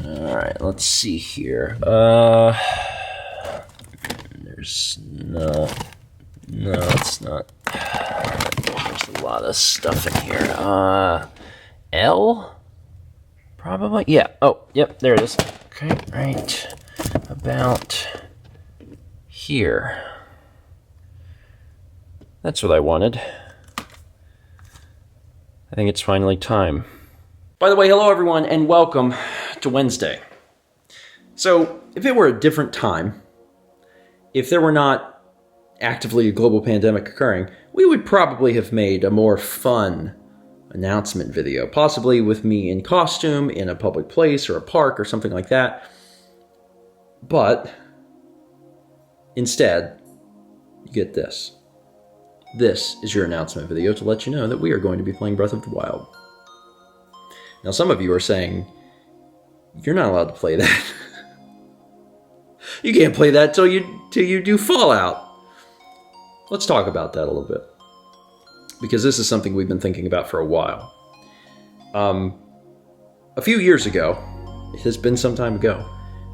Alright, let's see here. There's no, it's not. There's a lot of stuff in here. L? Probably? Yeah. Oh, yep, there it is. Okay, right about here. That's what I wanted. I think it's finally time. By the way, hello everyone, and welcome to Wednesday. So, if it were a different time, if there were not actively a global pandemic occurring, we would probably have made a more fun announcement video, possibly with me in costume in a public place or a park or something like that. But instead, you get this. This is your announcement video to let you know that we are going to be playing Breath of the Wild. Now, some of you are saying, you're not allowed to play that. You can't play that till you do Fallout. Let's talk about that a little bit, because this is something we've been thinking about for a while. A few years ago, it has been some time ago,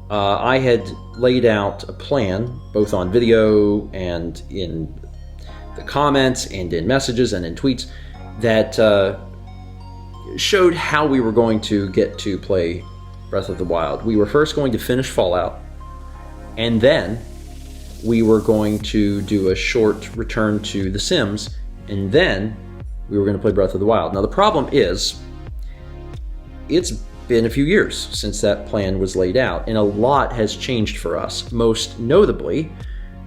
I had laid out a plan, both on video and in the comments and in messages and in tweets, that showed how we were going to get to play Breath of the Wild. We were first going to finish Fallout, and then we were going to do a short return to The Sims, and then we were going to play Breath of the Wild. Now the problem is, it's been a few years since that plan was laid out, and a lot has changed for us. Most notably,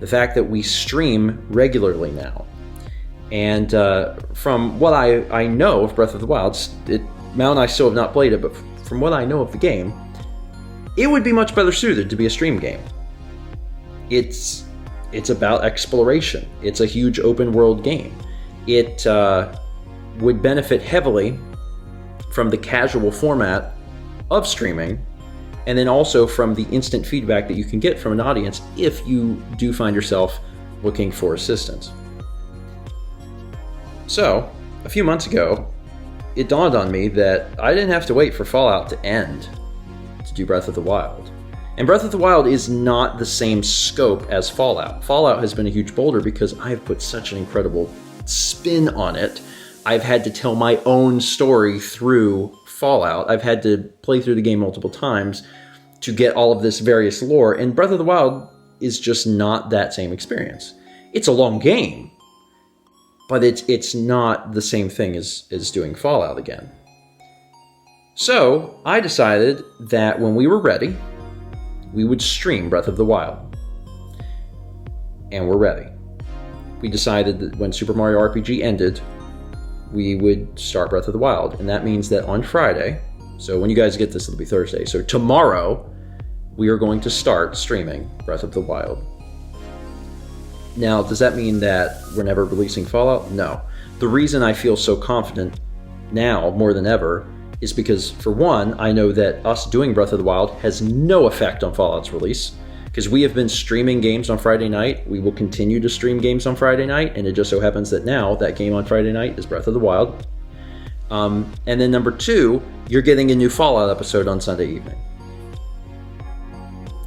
the fact that we stream regularly now. And from what I know of Breath of the Wild, Mal and I still have not played it, but from what I know of the game, it would be much better suited to be a stream game. It's about exploration. It's a huge open world game. It would benefit heavily from the casual format of streaming, and then also from the instant feedback that you can get from an audience if you do find yourself looking for assistance. So, a few months ago, it dawned on me that I didn't have to wait for Fallout to end to do Breath of the Wild. And Breath of the Wild is not the same scope as Fallout. Fallout has been a huge boulder because I've put such an incredible spin on it. I've had to tell my own story through Fallout. I've had to play through the game multiple times to get all of this various lore, and Breath of the Wild is just not that same experience. It's a long game, but it's not the same thing as doing Fallout again. So I decided that when we were ready, we would stream Breath of the Wild. And we're ready. We decided that when Super Mario RPG ended, we would start Breath of the Wild. And that means that on Friday, so when you guys get this, it'll be Thursday. So tomorrow, we are going to start streaming Breath of the Wild. Now, does that mean that we're never releasing Fallout? No. The reason I feel so confident now, more than ever, is because, for one, I know that us doing Breath of the Wild has no effect on Fallout's release, because we have been streaming games on Friday night. We will continue to stream games on Friday night, and it just so happens that now that game on Friday night is Breath of the Wild. And then number two, you're getting a new Fallout episode on Sunday evening.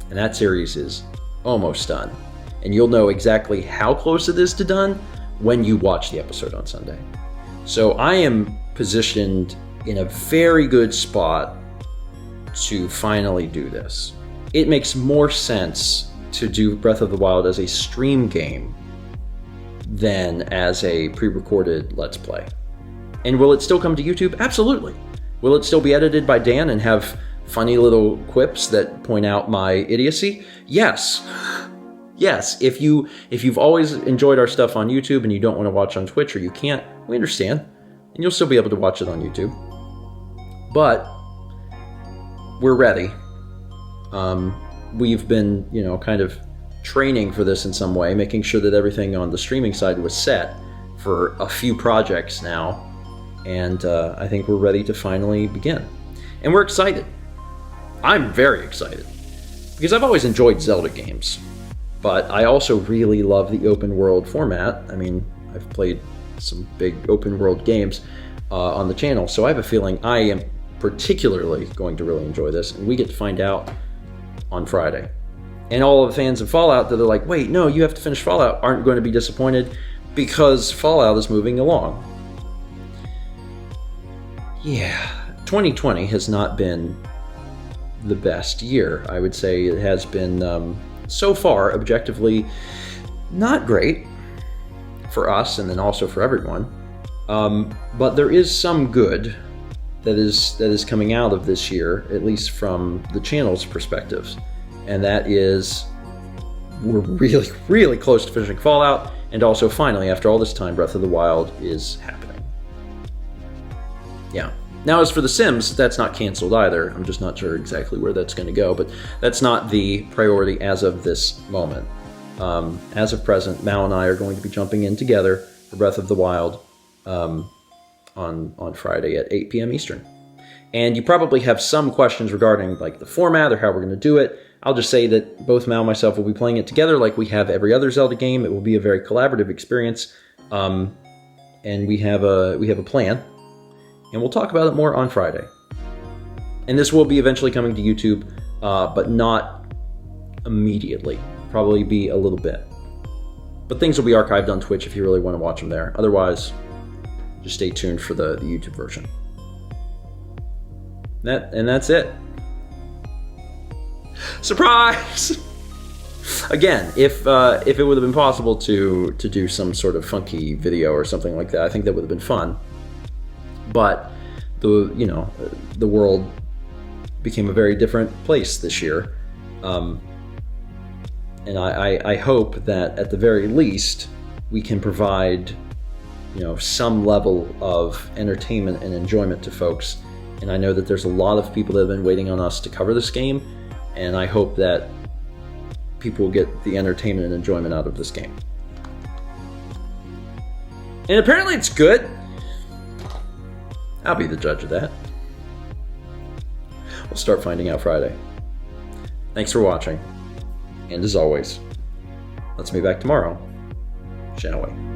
And that series is almost done. And you'll know exactly how close it is to done when you watch the episode on Sunday. So I am positioned in a very good spot to finally do this. It makes more sense to do Breath of the Wild as a stream game than as a pre-recorded Let's Play. And will it still come to YouTube? Absolutely. Will it still be edited by Dan and have funny little quips that point out my idiocy? Yes. Yes, if you've always enjoyed our stuff on YouTube and you don't want to watch on Twitch, or you can't, we understand. And you'll still be able to watch it on YouTube. But we're ready. We've been, kind of training for this in some way, making sure that everything on the streaming side was set for a few projects now. And I think we're ready to finally begin. And we're excited. I'm very excited. Because I've always enjoyed Zelda games. But I also really love the open world format. I mean, I've played some big open world games on the channel, so I have a feeling I am particularly going to really enjoy this, and we get to find out on Friday. And all of the fans of Fallout that are like, wait, no, you have to finish Fallout, aren't going to be disappointed because Fallout is moving along. Yeah, 2020 has not been the best year. I would say it has been, so far, objectively, not great for us and then also for everyone. But there is some good that is coming out of this year, at least from the channel's perspectives. And that is, we're really, really close to finishing Fallout, and also finally, after all this time, Breath of the Wild is happening. Yeah. Now, as for The Sims, that's not canceled either. I'm just not sure exactly where that's going to go, but that's not the priority as of this moment. As of present, Mal and I are going to be jumping in together for Breath of the Wild on Friday at 8 p.m. Eastern. And you probably have some questions regarding like the format or how we're going to do it. I'll just say that both Mal and myself will be playing it together like we have every other Zelda game. It will be a very collaborative experience, and we have a plan, and we'll talk about it more on Friday. And this will be eventually coming to YouTube, but not immediately. Probably be a little bit. But things will be archived on Twitch if you really want to watch them there. Otherwise, just stay tuned for the YouTube version. That's it. Surprise! Again, if it would have been possible to do some sort of funky video or something like that, I think that would have been fun. But the world became a very different place this year, and I hope that at the very least we can provide some level of entertainment and enjoyment to folks. And I know that there's a lot of people that have been waiting on us to cover this game, and I hope that people will get the entertainment and enjoyment out of this game. And apparently it's good. I'll be the judge of that. We'll start finding out Friday. Thanks for watching. And as always, let's meet back tomorrow, shall we?